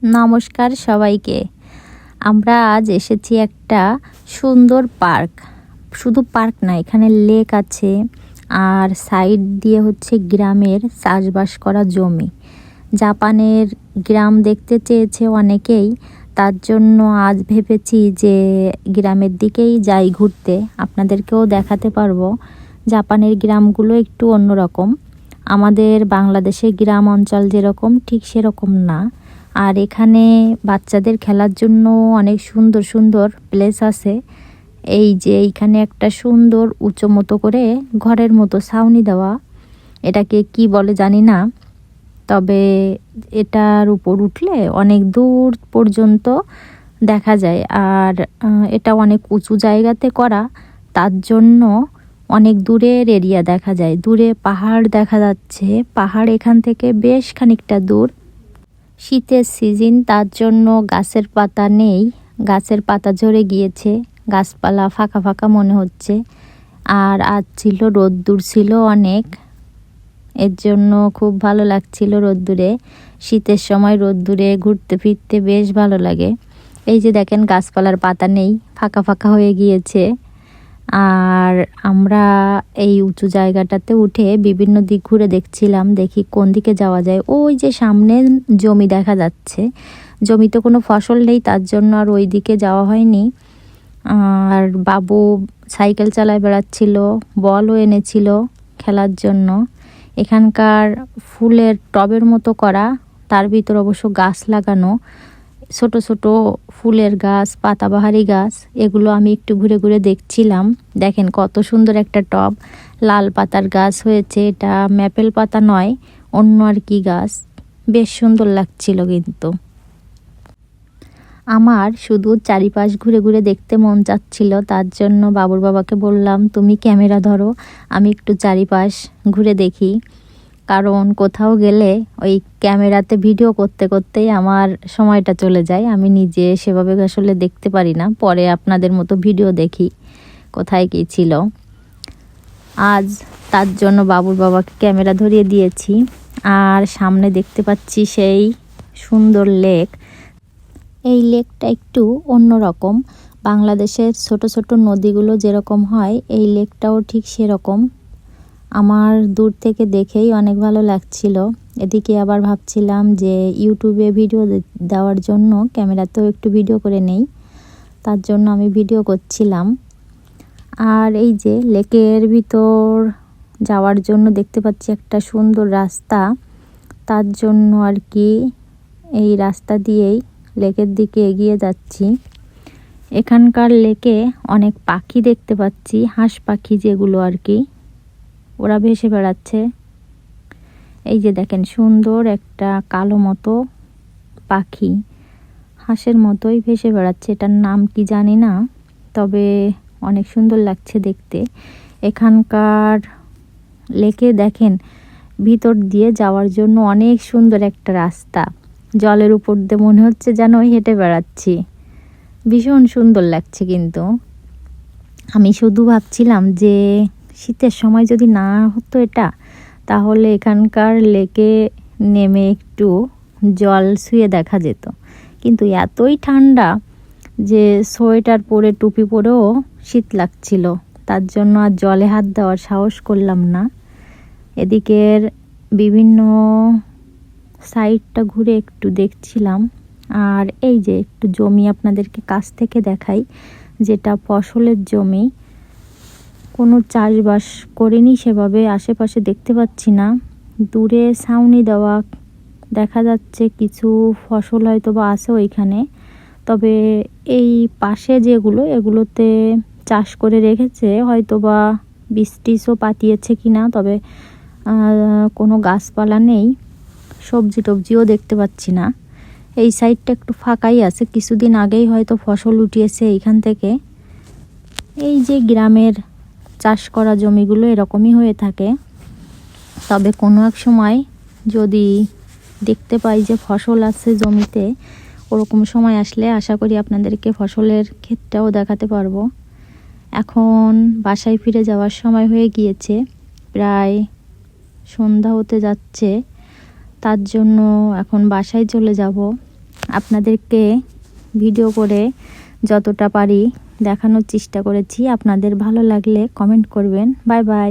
নমস্কার সবাইকে। আমরা আজ এসেছি একটা সুন্দর পার্ক। শুধু পার্ক না, এখানে লেক আছে আর সাইড দিয়ে হচ্ছে গ্রামের চাষবাস করা জমি। জাপানের গ্রাম দেখতে চেয়েছে অনেকেই, তার জন্য আজ ভেবেছি যে গ্রামের দিকেই যাই ঘুরতে, আপনাদেরকেও দেখাতে পারবো। জাপানের গ্রামগুলো একটু অন্যরকম, আমাদের বাংলাদেশের গ্রাম অঞ্চল যেরকম ঠিক সেরকম না। আর এখানে বাচ্চাদের খেলার জন্য অনেক সুন্দর সুন্দর প্লেস আছে। এই যে এইখানে একটা সুন্দর উঁচু মতো করে ঘরের মতো ছাউনি দেওয়া, এটাকে কি বলে জানি না, তবে এটার উপর উঠলে অনেক দূর পর্যন্ত দেখা যায়। আর এটা অনেক উঁচু জায়গাতে করা, তার জন্য অনেক দূরের এরিয়া দেখা যায়। দূরে পাহাড় দেখা যাচ্ছে, পাহাড় এখান থেকে বেশ খানিকটা দূর। শীতের সিজন, তার জন্য গাছের পাতা নেই, গাছের পাতা ঝরে গিয়েছে, গাছপালা ফাঁকা ফাঁকা মনে হচ্ছে। আর আজ ছিল রোদ্দুর ছিল অনেক, এর জন্য খুব ভালো লাগছিল রোদ্দুরে। শীতের সময় রোদ্দুরে ঘুরতে ফিরতে বেশ ভালো লাগে। এই যে দেখেন গাছপালার পাতা নেই, ফাঁকা ফাঁকা হয়ে গিয়েছে। আর আমরা এই উঁচু জায়গাটাতে উঠে বিভিন্ন দিক ঘুরে দেখছিলাম, দেখি কোন দিকে যাওয়া যায়। ওই যে সামনে জমি দেখা যাচ্ছে, জমিতে কোনো ফসল নেই, তার জন্য আর ওই দিকে যাওয়া হয়নি। আর বাবু সাইকেল চালায় বেড়াচ্ছিল, বলও এনেছিল খেলার জন্য। এখানকার ফুলের টবের মতো করা, তার ভিতর অবশ্য গাছ লাগানো, ছোট ছোট ফুলের গাছ, পাতাবাহারি গাছ, এগুলো আমি একটু ঘুরে ঘুরে দেখছিলাম। দেখেন কত সুন্দর একটা টব, লাল পাতার গাছ হয়েছে, এটা ম্যাপেল পাতা নয়, অন্য আর কি গাছ, বেশ সুন্দর লাগছিল। কিন্তু আমার শুধু চারিপাশ ঘুরে ঘুরে দেখতে মন চাচ্ছিল, তার জন্য বাবুর বাবাকে বললাম তুমি ক্যামেরা ধরো, আমি একটু চারিপাশ ঘুরে দেখি। কারণ কোথাও গেলে ওই ক্যামেরাতে ভিডিও করতে করতেই আমার সময়টা চলে যায়, আমি নিজে সেভাবে আসলে দেখতে পারি না, পরে আপনাদের মতো ভিডিও দেখি কোথায় কী ছিল। আজ তার জন্য বাবুর বাবাকে ক্যামেরা ধরিয়ে দিয়েছি। আর সামনে দেখতে পাচ্ছি সেই সুন্দর লেক। এই লেকটা একটু অন্যরকম, বাংলাদেশের ছোট ছোট নদীগুলো যেরকম হয় এই লেকটাও ঠিক সেরকম। আমার দূর থেকে দেখেই অনেক ভালো লাগছিল। এদিকে আবার ভাবছিলাম যে ইউটিউবে ভিডিও দেওয়ার জন্য ক্যামেরাতেও একটু ভিডিও করে নেই, তার জন্য আমি ভিডিও করছিলাম। আর এই যে লেকের ভিতর যাওয়ার জন্য দেখতে পাচ্ছি একটা সুন্দর রাস্তা, তার জন্য আর কি এই রাস্তা দিয়েই লেকের দিকে এগিয়ে যাচ্ছি। এখানকার লেকে অনেক পাখি দেখতে পাচ্ছি, হাঁস পাখি যেগুলো আর কি, ওরা ভেসে বেড়াচ্ছে। এই যে দেখেন সুন্দর একটা কালো মতো পাখি, হাঁসের মতোই ভেসে বেড়াচ্ছে, এটার নাম কি জানি না, তবে অনেক সুন্দর লাগছে দেখতে। এখানকার লেকে দেখেন ভিতর দিয়ে যাওয়ার জন্য অনেক সুন্দর একটা রাস্তা, জলের উপর দিয়ে মনে হচ্ছে যেন হেঁটে বেড়াচ্ছি, ভীষণ সুন্দর লাগছে। কিন্তু আমি শুধু ভাবছিলাম যে শীতের সময় যদি না হতো এটা, তাহলে এখানকার লেকে নেমে একটু জল ছুঁয়ে দেখা যেত। কিন্তু এতই ঠান্ডা যে সোয়েটার পরে টুপি পরেও শীত লাগছিল, তার জন্য আর জলে হাত দেওয়ার সাহস করলাম না। এদিকের বিভিন্ন সাইডটা ঘুরে একটু দেখছিলাম। আর এই যে একটু জমি আপনাদেরকে কাছ থেকে দেখাই, যেটা ফসলের জমি, কোনো চাষবাস করেনি সেভাবে, আশেপাশে দেখতে পাচ্ছি না। দূরে ছাউনি দেওয়া দেখা যাচ্ছে, কিছু ফসল হয়তো বা আছে ওইখানে, তবে এই পাশে যেগুলো এগুলোতে চাষ করে রেখেছে, হয়তো বা বীজ টিজও পাতিয়েছে কিনা, তবে কোনো গাছপালা নেই, সবজি টবজিও দেখতে পাচ্ছি না। এই সাইডটা একটু ফাঁকাই আছে, কিছুদিন আগেই হয়তো ফসল উঠিয়েছে এইখান থেকে। এই যে গ্রামের চাষ করা জমিগুলো এরকমই হয়ে থাকে, তবে কোনো এক সময় যদি দেখতে পাই যে ফসল আছে জমিতে, ওরকম সময় আসলে আশা করি আপনাদেরকে ফসলের ক্ষেতটাও দেখাতে পারবো। এখন বাসায় ফিরে যাওয়ার সময় হয়ে গিয়েছে, প্রায় সন্ধ্যা হতে যাচ্ছে, তার জন্য এখন বাসায় চলে যাব। আপনাদেরকে ভিডিও করে যতটা পারি দেখানোর চেষ্টা করেছি। আপনাদের ভালো লাগলে কমেন্ট করবেন। Bye bye.